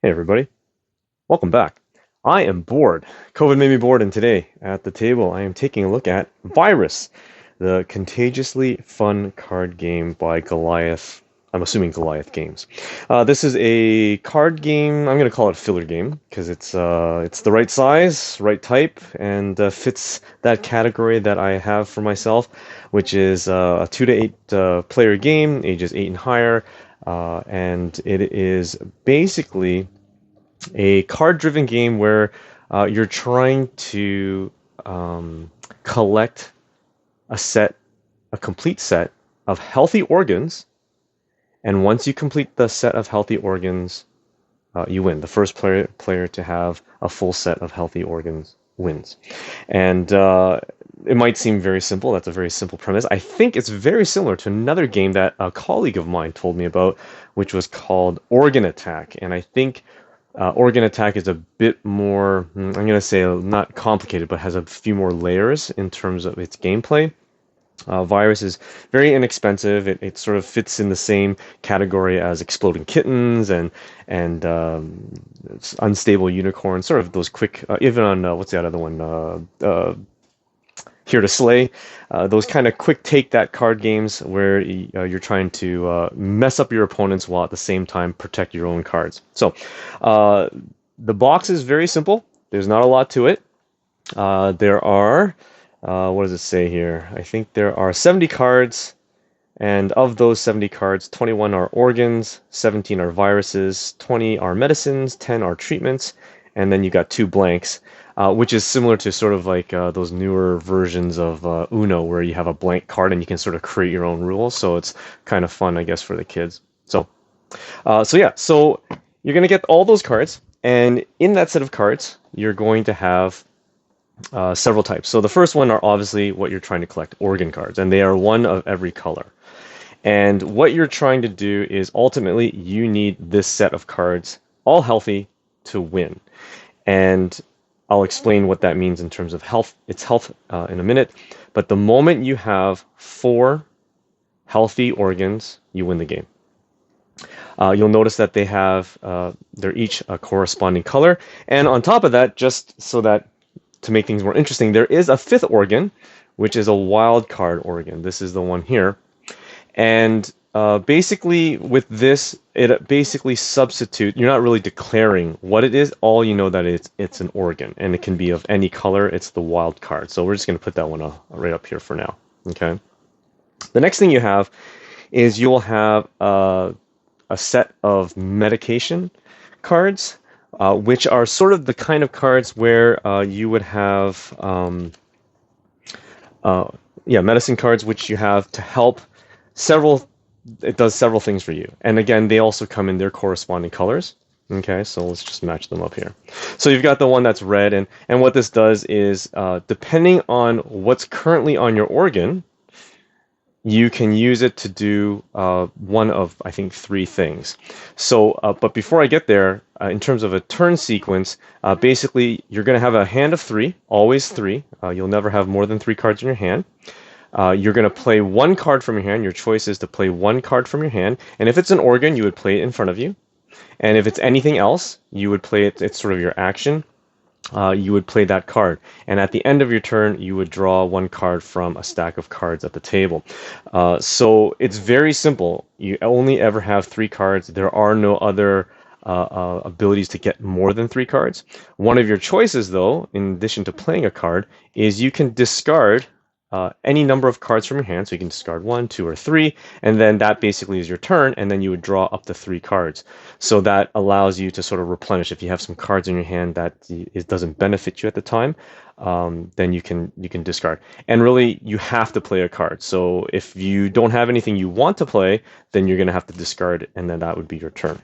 Hey everybody, welcome back. I am bored. COVID made me bored, and today at the table I am taking a look at Virus, the contagiously fun card game by Goliath. I'm assuming Goliath Games. This is a card game. I'm going to call it a filler game because it's the right size, right type, and fits that category that I have for myself, which is a 2 to 8 player game, ages 8 and higher, and it is basically a card-driven game where you're trying to collect a complete set of healthy organs, and once you complete the set of healthy organs, you win. The first player to have a full set of healthy organs wins. And it might seem very simple. That's a very simple premise. I think it's very similar to another game that a colleague of mine told me about, which was called Organ Attack. And I think Organ Attack is a bit more, I'm going to say not complicated, but has a few more layers in terms of its gameplay. Virus is very inexpensive. It sort of fits in the same category as Exploding Kittens and Unstable Unicorn, sort of those quick, even on, what's the other one? Here to Slay, those kind of quick take that card games where you're trying to mess up your opponents while at the same time protect your own cards. So uh, the box is very simple. There's not a lot to it. There are, what does it say here? I think there are 70 cards, and of those 70 cards, 21 are organs, 17 are viruses, 20 are medicines, 10 are treatments, and then you got two blanks, which is similar to sort of like those newer versions of Uno, where you have a blank card and you can sort of create your own rules. So it's kind of fun, I guess, for the kids. So you're gonna get all those cards, and in that set of cards, you're going to have several types. So the first one are obviously what you're trying to collect, organ cards, and they are one of every color. And what you're trying to do is ultimately you need this set of cards, all healthy, to win. And I'll explain what that means in terms of health, its health in a minute. But the moment you have four healthy organs, you win the game. You'll notice that they're each a corresponding color. And on top of that, just so that to make things more interesting, there is a fifth organ, which is a wild card organ. This is the one here. And basically, with this, it basically you're not really declaring what it is. All you know that it's an organ, and it can be of any color. It's the wild card. So we're just going to put that one right up here for now. Okay. The next thing you have is you'll have a set of medication cards, which are sort of the kind of cards where you would have, medicine cards, which you have to help several it does several things for you. And again, they also come in their corresponding colors. Okay, so let's just match them up here. So you've got the one that's red, and what this does is, depending on what's currently on your organ, you can use it to do one of, I think, three things. So, but before I get there, in terms of a turn sequence, basically you're going to have a hand of three, always three. You'll never have more than three cards in your hand. You're going to play one card from your hand. Your choice is to play one card from your hand. And if it's an organ, you would play it in front of you. And if it's anything else, you would play it. It's sort of your action. You would play that card. And at the end of your turn, you would draw one card from a stack of cards at the table. So it's very simple. You only ever have three cards. There are no other abilities to get more than three cards. One of your choices, though, in addition to playing a card, is you can discard any number of cards from your hand. So you can discard one, two, or three, and then that basically is your turn, and then you would draw up to three cards. So that allows you to sort of replenish. If you have some cards in your hand that it doesn't benefit you at the time, then you can discard. And really, you have to play a card. So if you don't have anything you want to play, then you're going to have to discard, and then that would be your turn.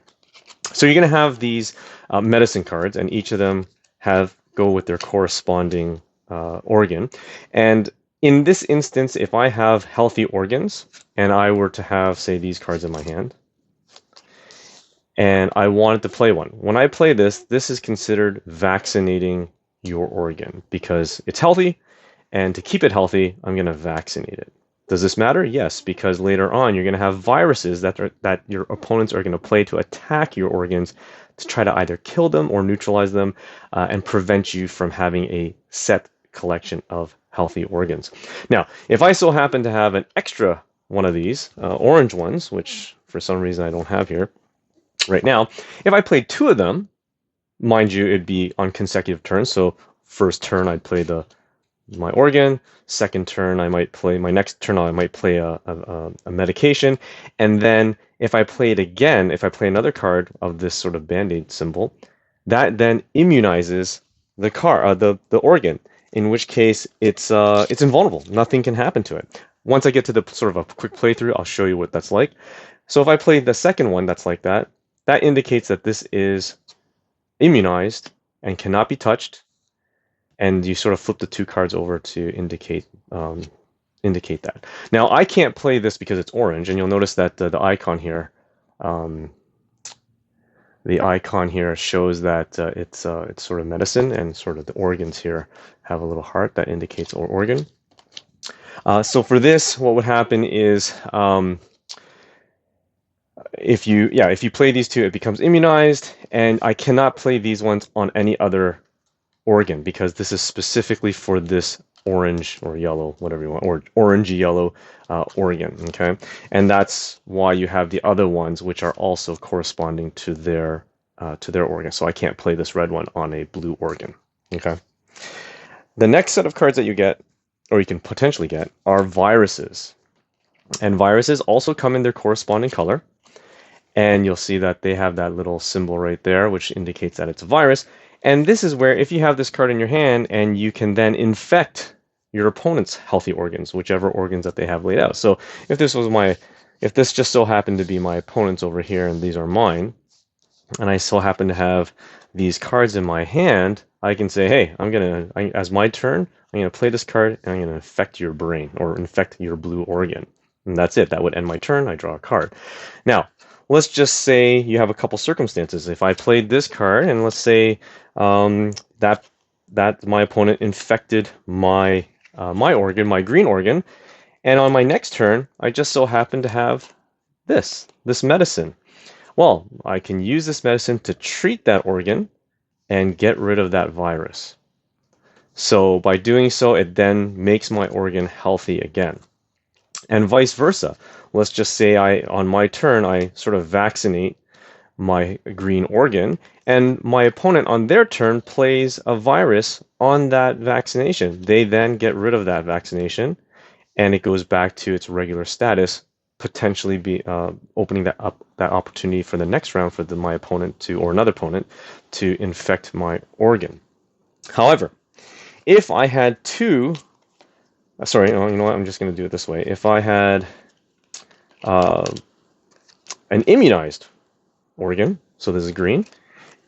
So you're going to have these medicine cards, and each of them go with their corresponding organ. And in this instance, if I have healthy organs and I were to have, say, these cards in my hand, and I wanted to play one, when I play this, this is considered vaccinating your organ because it's healthy, and to keep it healthy, I'm going to vaccinate it. Does this matter? Yes, because later on you're going to have viruses that your opponents are going to play to attack your organs to try to either kill them or neutralize them and prevent you from having a set collection of healthy organs. Now, if I so happen to have an extra one of these orange ones, which for some reason I don't have here right now, if I played two of them, mind you, it'd be on consecutive turns. So first turn I'd play my organ. Second turn I might play my next turn I might play a medication, and then if I play it again, if I play another card of this sort of band-aid symbol, that then immunizes the organ. In which case it's invulnerable. Nothing can happen to it. Once I get to the sort of a quick playthrough, I'll show you what that's like. So if I play the second one that's like that, that indicates that this is immunized and cannot be touched, and you sort of flip the two cards over to indicate that. Now I can't play this because it's orange, and you'll notice that the icon here, shows that it's sort of medicine, and sort of the organs here have a little heart that indicates organ. So for this, what would happen is if you play these two, it becomes immunized, and I cannot play these ones on any other organ because this is specifically for this orange or yellow, whatever you want, or orangey yellow organ. Okay, and that's why you have the other ones which are also corresponding to their organ. So I can't play this red one on a blue organ. Okay. The next set of cards that you get, or you can potentially get, are viruses, and viruses also come in their corresponding color. And you'll see that they have that little symbol right there, which indicates that it's a virus. And this is where if you have this card in your hand and you can then infect your opponent's healthy organs, whichever organs that they have laid out. So if this just so happened to be my opponent's over here and these are mine, and I so happen to have these cards in my hand, I can say, hey, as my turn, I'm going to play this card and I'm going to infect your brain or infect your blue organ. And that's it. That would end my turn. I draw a card. Now, let's just say you have a couple circumstances. If I played this card, and let's say that my opponent infected my organ, my green organ, and on my next turn, I just so happen to have this medicine. Well, I can use this medicine to treat that organ and get rid of that virus. So by doing so, it then makes my organ healthy again. And vice versa. Let's just say on my turn, I sort of vaccinate my green organ, and my opponent on their turn plays a virus on that vaccination. They then get rid of that vaccination, and it goes back to its regular status, potentially be opening that opportunity for the next round for my opponent or another opponent to infect my organ. However, if I had two, you know what? I'm just going to do it this way. If I had an immunized organ, so this is green,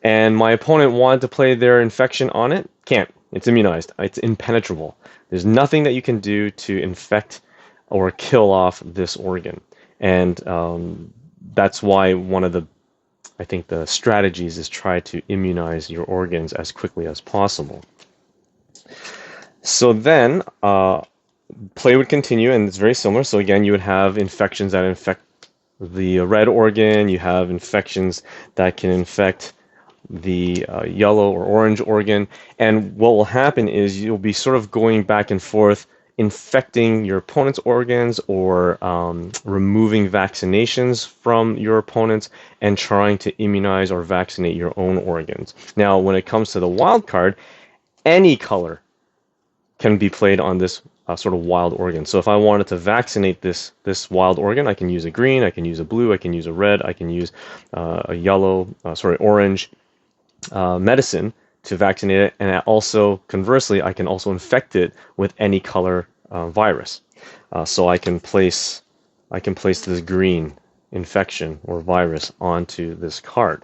and my opponent wanted to play their infection on it, can't. It's immunized. It's impenetrable. There's nothing that you can do to infect or kill off this organ. And that's why one of the strategies is try to immunize your organs as quickly as possible. So then play would continue, and it's very similar. So again, you would have infections that infect the red organ. You have infections that can infect the yellow or orange organ. And what will happen is you'll be sort of going back and forth, infecting your opponent's organs or removing vaccinations from your opponents and trying to immunize or vaccinate your own organs. Now, when it comes to the wild card, any color can be played on this sort of wild organ. So if I wanted to vaccinate this wild organ, I can use a green, I can use a blue, I can use a red, I can use orange medicine to vaccinate it, and also conversely, I can also infect it with any color virus. So I can place this green infection or virus onto this card.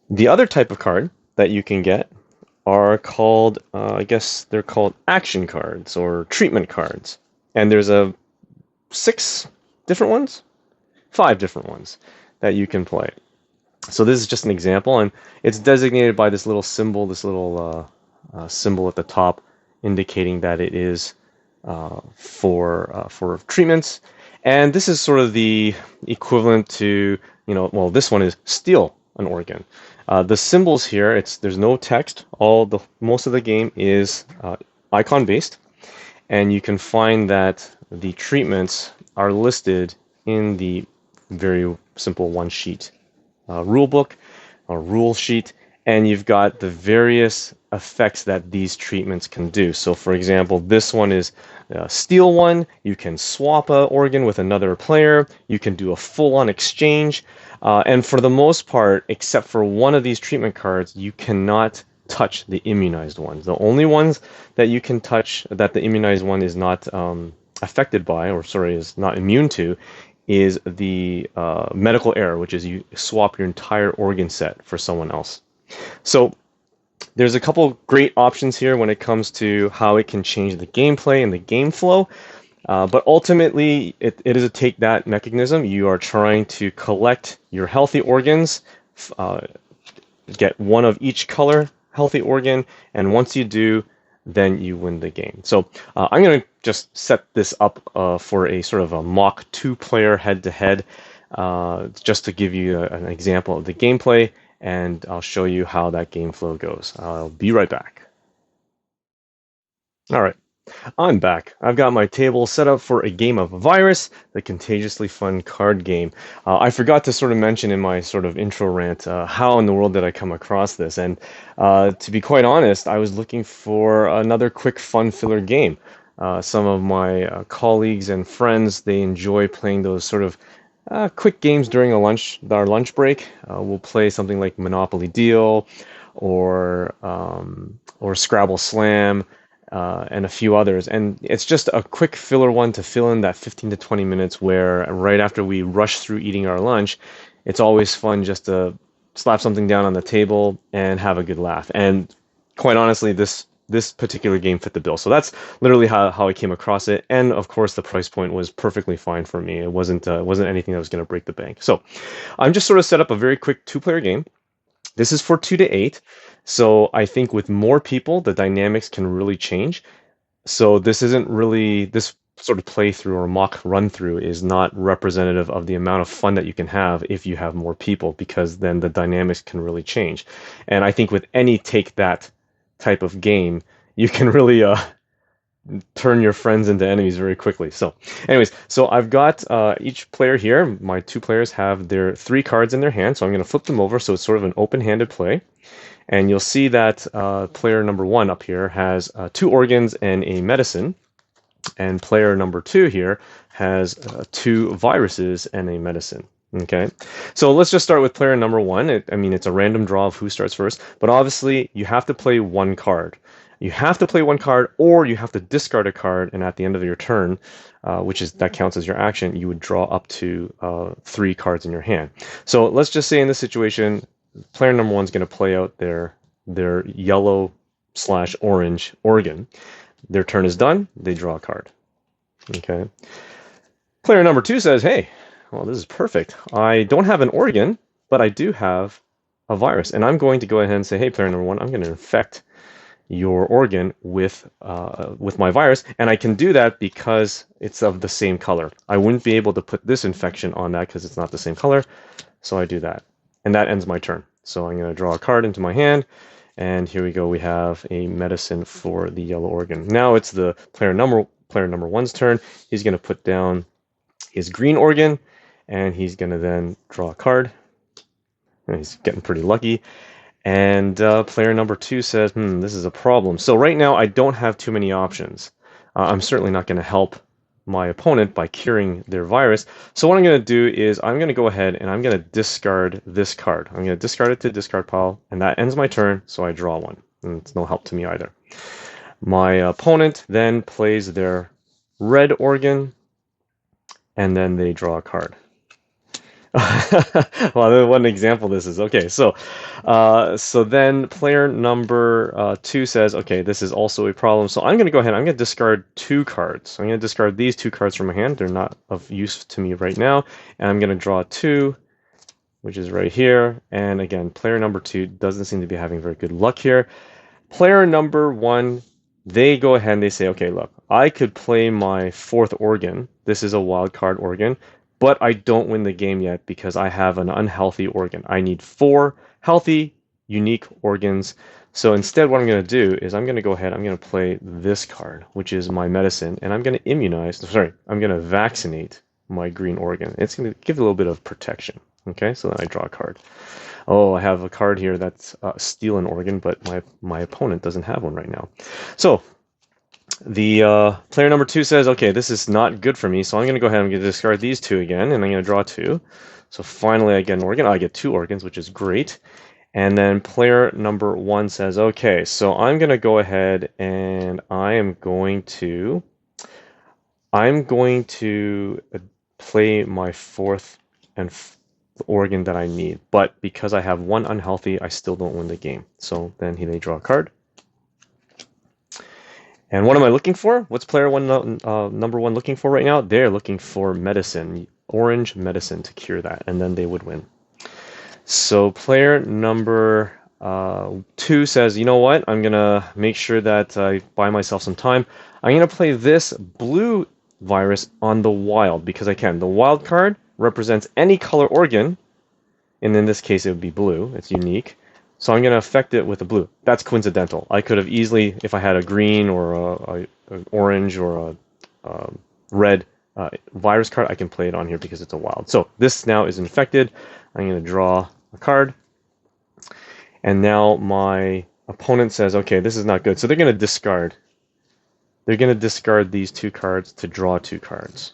The other type of card that you can get are called, I guess they're called action cards or treatment cards. And there's 5 different ones that you can play. So this is just an example, and it's designated by this little symbol, symbol at the top, indicating that it is for treatments. And this is sort of the equivalent to, this one is steal an organ. The symbols here, there's no text. Most of the game is icon based, and you can find that the treatments are listed in the very simple one sheet rule book or rule sheet, and you've got the various effects that these treatments can do. So for example, this one is steal one. You can swap a organ with another player. You can do a full-on exchange. And for the most part, except for one of these treatment cards, you cannot touch the immunized ones. The only ones that you can touch that the immunized one is not affected by, or sorry, is not immune to, is the medical error, which is you swap your entire organ set for someone else. So there's a couple great options here when it comes to how it can change the gameplay and the game flow. But ultimately, it is a take that mechanism. You are trying to collect your healthy organs, get one of each color healthy organ, and once you do, then you win the game. So I'm going to just set this up for a sort of a mock two-player head-to-head, just to give you an example of the gameplay, and I'll show you how that game flow goes. I'll be right back. All right. I'm back. I've got my table set up for a game of Virus, the contagiously fun card game. I forgot to sort of mention in my sort of intro rant how in the world did I come across this. And to be quite honest, I was looking for another quick fun filler game. Some of my colleagues and friends, they enjoy playing those sort of quick games during our lunch break. We'll play something like Monopoly Deal or Scrabble Slam. And a few others. And it's just a quick filler one to fill in that 15 to 20 minutes where right after we rush through eating our lunch, it's always fun just to slap something down on the table and have a good laugh. And quite honestly, this particular game fit the bill. So that's literally how I came across it. And of course, the price point was perfectly fine for me. It wasn't anything that was going to break the bank. So I'm just sort of set up a very quick two-player game. This is for 2 to 8. So I think with more people, the dynamics can really change. So this sort of playthrough or mock run through is not representative of the amount of fun that you can have if you have more people, because then the dynamics can really change. And I think with any take that type of game, you can really turn your friends into enemies very quickly. So anyways, so I've got each player here. My two players have their 3 cards in their hand. So I'm going to flip them over. So it's sort of an open-handed play. And you'll see that player number 1 up here has 2 organs and a medicine. And player number 2 here has 2 viruses and a medicine. Okay, so let's just start with player number 1. It's a random draw of who starts first. But obviously, you have to play 1 card. You have to play 1 card, or you have to discard a card, and at the end of your turn, that counts as your action, you would draw up to 3 cards in your hand. So let's just say in this situation, player number 1 is going to play out their yellow/orange organ. Their turn is done. They draw a card. Okay. Player number 2 says, "Hey, well, this is perfect. I don't have an organ, but I do have a virus, and I'm going to go ahead and say, hey, player number 1, I'm going to infect your organ with my virus, and I can do that because it's of the same color. I wouldn't be able to put this infection on that because it's not the same color, so I do that, and that ends my turn. So I'm going to draw a card into my hand, and here we go. We have a medicine for the yellow organ. Now it's the player number 1's turn. He's going to put down his green organ, and he's going to then draw a card. And he's getting pretty lucky. And player number 2 says, this is a problem. So right now, I don't have too many options. I'm certainly not going to help my opponent by curing their virus. So what I'm going to do is I'm going to go ahead and I'm going to discard this card. I'm going to discard it to discard pile, and that ends my turn, so I draw one. And it's no help to me either. My opponent then plays their red organ, and then they draw a card. Well, what an example this is. Okay, so then player number 2 says, okay, this is also a problem. So I'm going to go ahead. I'm going to discard 2 cards. I'm going to discard these 2 cards from my hand. They're not of use to me right now. And I'm going to draw 2, which is right here. And again, player number 2 doesn't seem to be having very good luck here. Player number 1, they go ahead and they say, okay, look, I could play my 4th organ. This is a wild card organ. but I don't win the game yet because I have an unhealthy organ. I need 4 healthy, unique organs. So instead, what I'm going to do is I'm going to go ahead, I'm going to play this card, which is my medicine, and I'm going to immunize, sorry, I'm going to vaccinate my green organ. It's going to give it a little bit of protection. Okay, so then I draw a card. Oh, I have a card here that's steal an organ, but my opponent doesn't have one right now. So the player number 2 says, okay, this is not good for me, so I'm going to go ahead and discard these 2 again, and I'm going to draw 2. So finally I get an organ. I get 2 organs, which is great. And then player number 1 says, okay, so I'm going to go ahead and I'm going to play my 4th and organ that I need. But because I have 1 unhealthy, I still don't win the game. So then they draw a card. And what am I looking for? What's player number 1 looking for right now? They're looking for medicine, orange medicine to cure that, and then they would win. So player number 2 says, you know what? I'm going to make sure that I buy myself some time. I'm going to play this blue virus on the wild because I can. The wild card represents any color organ, and in this case it would be blue. It's unique. So I'm going to affect it with a blue. That's coincidental. I could have easily, if I had a green or an orange or a red virus card, I can play it on here because it's a wild. So this now is infected. I'm going to draw a card. And now my opponent says, okay, this is not good. So they're going to discard. They're going to discard these 2 cards to draw 2 cards.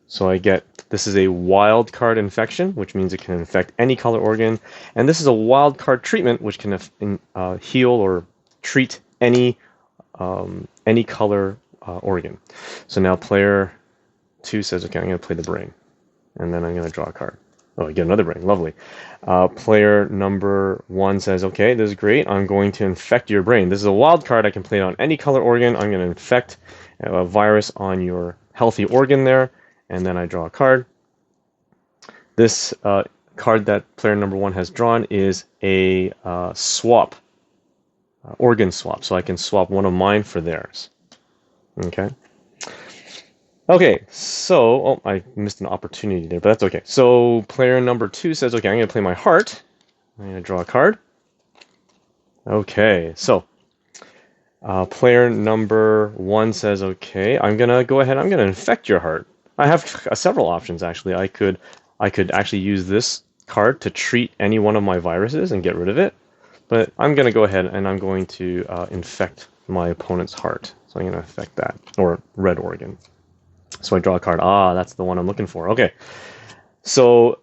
So I get, this is a wild card infection, which means it can infect any color organ. And this is a wild card treatment, which can heal or treat any color organ. So now player 2 says, okay, I'm going to play the brain. And then I'm going to draw a card. Oh, I get another brain. Lovely. Player number 1 says, okay, this is great. I'm going to infect your brain. This is a wild card. I can play it on any color organ. I'm going to infect a virus on your healthy organ there. And then I draw a card. This card that player number 1 has drawn is a swap, organ swap. So I can swap one of mine for theirs. Okay. Okay, so, oh, I missed an opportunity there, but that's okay. So player number 2 says, okay, I'm going to play my heart. I'm going to draw a card. Okay, so player number 1 says, okay, I'm going to go ahead, I'm going to infect your heart. I have several options, actually. I could actually use this card to treat any one of my viruses and get rid of it. But I'm going to go ahead and I'm going to infect my opponent's heart. So I'm going to infect that, or red organ. So I draw a card. Ah, that's the one I'm looking for. Okay. So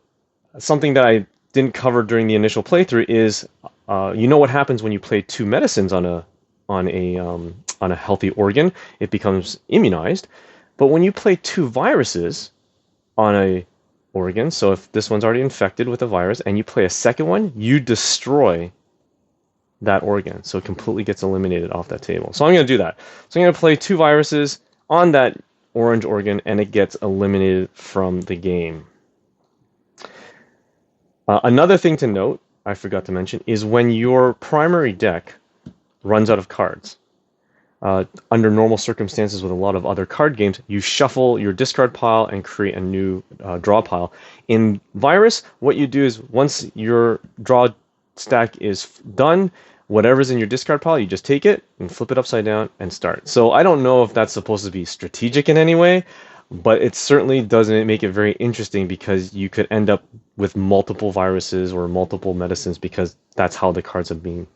something that I didn't cover during the initial playthrough is, you know what happens when you play 2 medicines on a healthy organ? It becomes immunized. But when you play 2 viruses on a organ, so if this one's already infected with a virus and you play a second one, you destroy that organ. So it completely gets eliminated off that table. So I'm going to do that. So I'm going to play 2 viruses on that orange organ and it gets eliminated from the game. Another thing to note, I forgot to mention, is when your primary deck runs out of cards. Under normal circumstances with a lot of other card games, you shuffle your discard pile and create a new draw pile. In Virus, what you do is once your draw stack is done, whatever's in your discard pile, you just take it and flip it upside down and start. So I don't know if that's supposed to be strategic in any way, but it certainly doesn't make it very interesting because you could end up with multiple viruses or multiple medicines because that's how the cards have been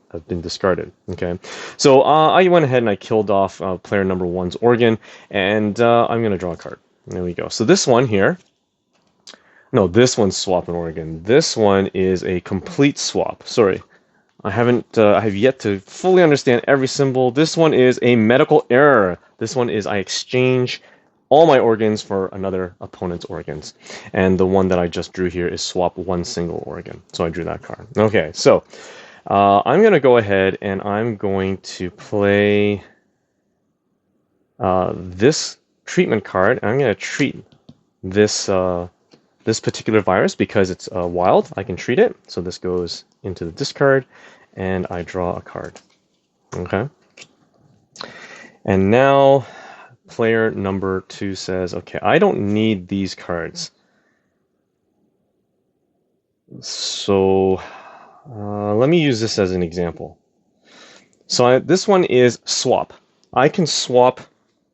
discarded. Okay, so I went ahead and I killed off player number 1's organ, and I'm going to draw a card. There we go. So this one here, no, this one's swap an organ. This one is a complete swap. Sorry. I have yet to fully understand every symbol. This one is a medical error. This one is I exchange all my organs for another opponent's organs. And the one that I just drew here is swap one single organ. So I drew that card. Okay, so I'm going to go ahead and I'm going to play this treatment card. I'm going to treat this this particular virus because it's wild. I can treat it. So this goes into the discard and I draw a card. Okay. And now player number 2 says, okay, I don't need these cards. So let me use this as an example. So this one is swap. I can swap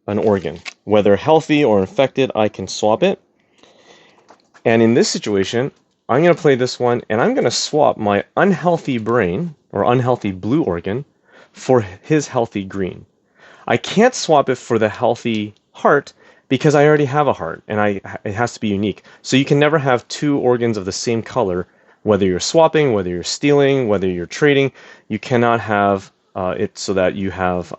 an organ, whether healthy or infected, I can swap it. And in this situation, I'm going to play this one and I'm going to swap my unhealthy brain or unhealthy blue organ for his healthy green. I can't swap it for the healthy heart because I already have a heart and it has to be unique. So you can never have two organs of the same color, whether you're swapping, whether you're stealing, whether you're trading. You cannot have it so that you have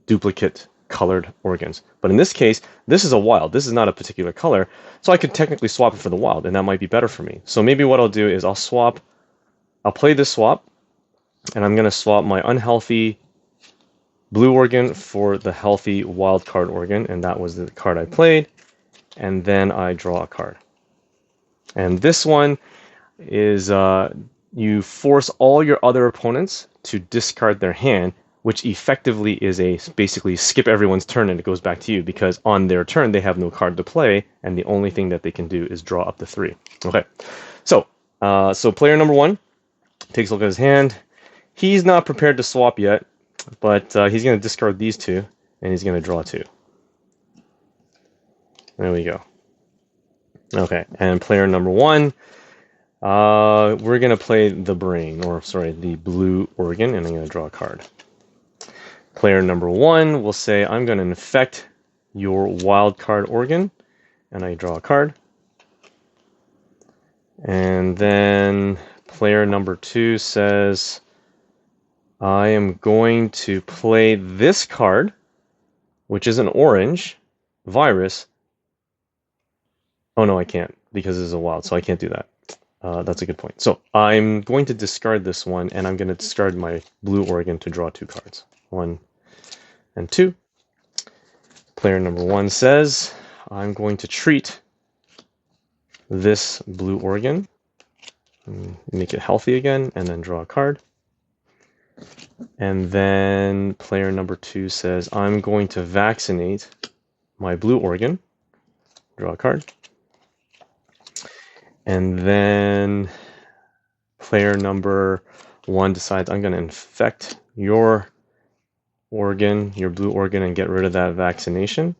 duplicate colored organs. But in this case, this is a wild. This is not a particular color. So I could technically swap it for the wild, and that might be better for me. So maybe what I'll do is I'll play this swap, and I'm going to swap my unhealthy blue organ for the healthy wild card organ, and that was the card I played. And then I draw a card. And this one is you force all your other opponents to discard their hand, which effectively is basically skip everyone's turn and it goes back to you because on their turn they have no card to play and the only thing that they can do is draw up to 3. Okay, so player number 1 takes a look at his hand. He's not prepared to swap yet, but he's going to discard these 2 and he's going to draw 2. There we go. Okay, and player number 1, we're going to play the brain, or sorry, the blue organ, and I'm going to draw a card. Player number 1 will say, I'm going to infect your wild card organ, and I draw a card. And then player number 2 says, I am going to play this card, which is an orange virus. Oh no, I can't, because this is a wild, so I can't do that. That's a good point. So I'm going to discard this one, and I'm going to discard my blue organ to draw 2 cards. 1 and 2. Player number 1 says, I'm going to treat this blue organ, make it healthy again, and then draw a card. And then player number 2 says, I'm going to vaccinate my blue organ, draw a card. And then player number 1 decides, I'm going to infect your organ, your blue organ, and get rid of that vaccination.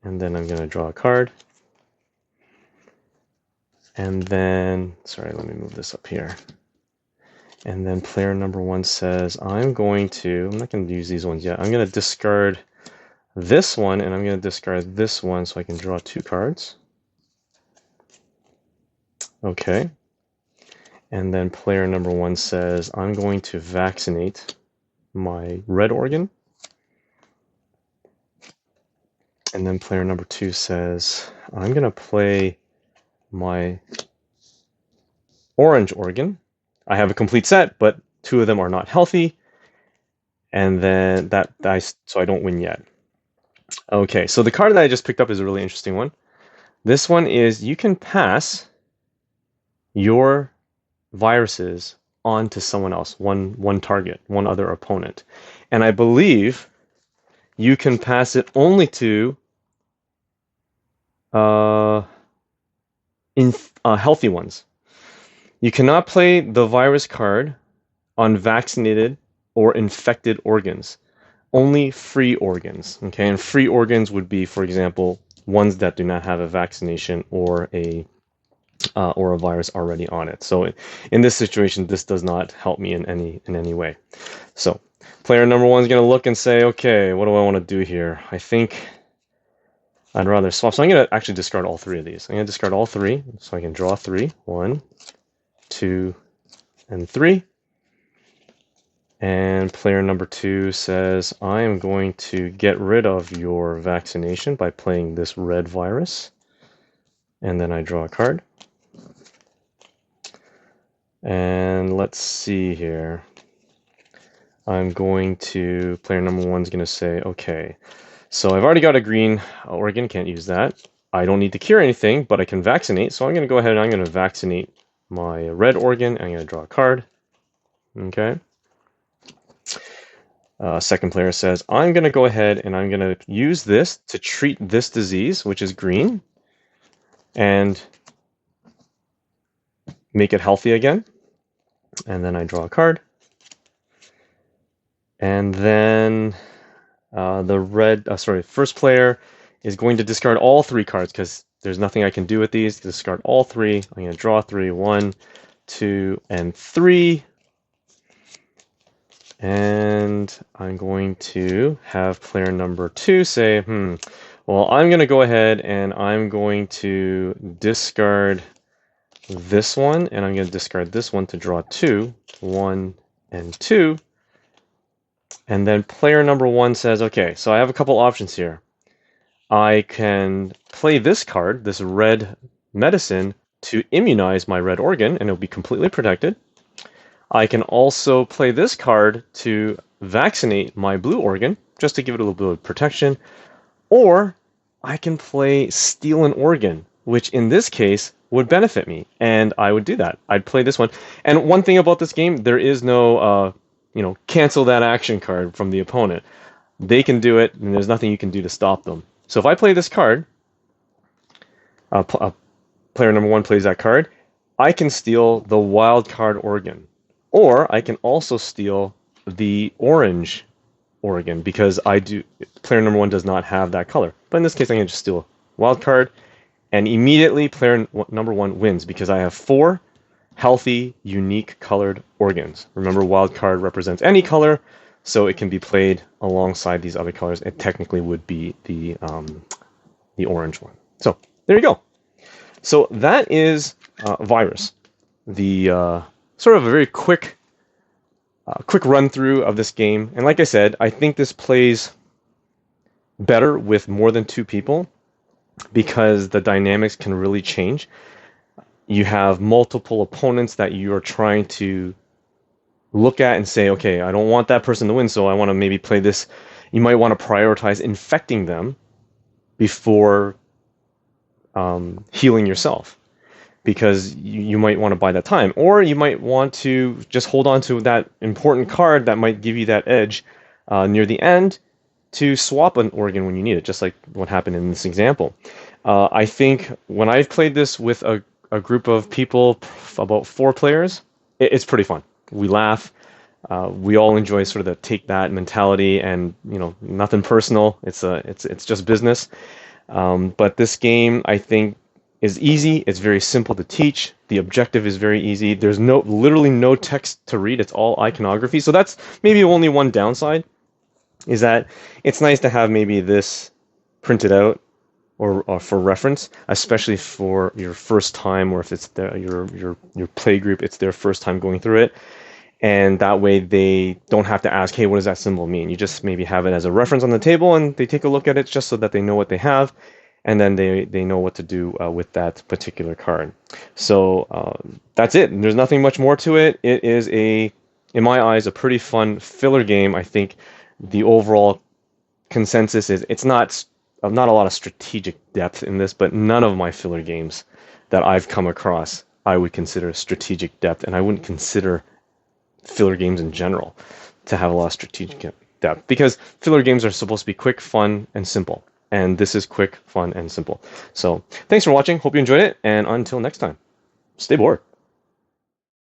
And then I'm going to draw a card. And then, sorry, let me move this up here. And then player number 1 says, I'm not going to use these ones yet. I'm going to discard this one, and I'm going to discard this one so I can draw 2 cards. Okay. And then player number 1 says, I'm going to vaccinate my red organ. And then player number 2 says, I'm going to play my orange organ. I have a complete set, but 2 of them are not healthy. And then so I don't win yet. Okay, so the card that I just picked up is a really interesting one. This one is you can pass your viruses on to someone else, one target, one other opponent. And I believe you can pass it only to healthy ones. You cannot play the virus card on vaccinated or infected organs. Only free organs. Okay, and free organs would be, for example, ones that do not have a vaccination or a virus already on it. So in this situation, this does not help me in any way. So player number 1 is going to look and say, okay, what do I want to do here? I think I'd rather swap. So I'm going to actually discard all 3 of these. I'm going to discard all 3 so I can draw 3. 1, 2, and 3. And player number 2 says, I am going to get rid of your vaccination by playing this red virus. And then I draw a card. And let's see here. I'm going to, player number 1 is going to say, okay, so I've already got a green organ, can't use that. I don't need to cure anything, but I can vaccinate. So I'm going to go ahead and I'm going to vaccinate my red organ. I'm going to draw a card. Okay. Second player says, I'm going to go ahead and I'm going to use this to treat this disease, which is green. And make it healthy again. And then I draw a card. And then first player is going to discard all 3 cards because there's nothing I can do with these. Discard all 3. I'm going to draw 3. 1, 2, and 3. And I'm going to have player number 2 say, well, I'm going to go ahead and I'm going to discard this one, and I'm going to discard this one to draw 2. 1 and 2. And then player number 1 says, okay, so I have a couple options here. I can play this card, this red medicine, to immunize my red organ, and it'll be completely protected. I can also play this card to vaccinate my blue organ, just to give it a little bit of protection. Or I can play steal an organ, which in this case would benefit me, and I would do that. I'd play this one. And one thing about this game, there is no, cancel that action card from the opponent. They can do it, and there's nothing you can do to stop them. So if I play this card, player number 1 plays that card, I can steal the wild card organ. Or I can also steal the orange organ because player number 1 does not have that color. But in this case, I can just steal wild card, and immediately player number 1 wins because I have 4 healthy, unique colored organs. Remember, wild card represents any color, so it can be played alongside these other colors. It technically would be the orange one. So there you go. So that is Virus, the sort of a very quick run through of this game. And like I said, I think this plays better with more than 2 people because the dynamics can really change. You have multiple opponents that you are trying to look at and say, okay, I don't want that person to win, so I want to maybe play this. You might want to prioritize infecting them before healing yourself, because you might want to buy that time. Or you might want to just hold on to that important card that might give you that edge near the end to swap an organ when you need it, just like what happened in this example. I think when I've played this with a group of people, about 4 players, it's pretty fun. We laugh. We all enjoy sort of the take that mentality, and nothing personal. It's just business. But this game, I think, is easy. It's very simple to teach. The objective is very easy. There's literally no text to read. It's all iconography. So that's maybe only one downside, is that it's nice to have maybe this printed out or for reference, especially for your first time, or if it's your play group, it's their first time going through it. And that way they don't have to ask, hey, what does that symbol mean? You just maybe have it as a reference on the table, and they take a look at it just so that they know what they have, and then they know what to do with that particular card. So that's it. There's nothing much more to it. It is, in my eyes, a pretty fun filler game. I think the overall consensus is it's not a lot of strategic depth in this, but none of my filler games that I've come across I would consider strategic depth, and I wouldn't consider filler games in general to have a lot of strategic depth, because filler games are supposed to be quick, fun, and simple. And this is quick, fun, and simple. So thanks for watching. Hope you enjoyed it. And until next time, stay bored.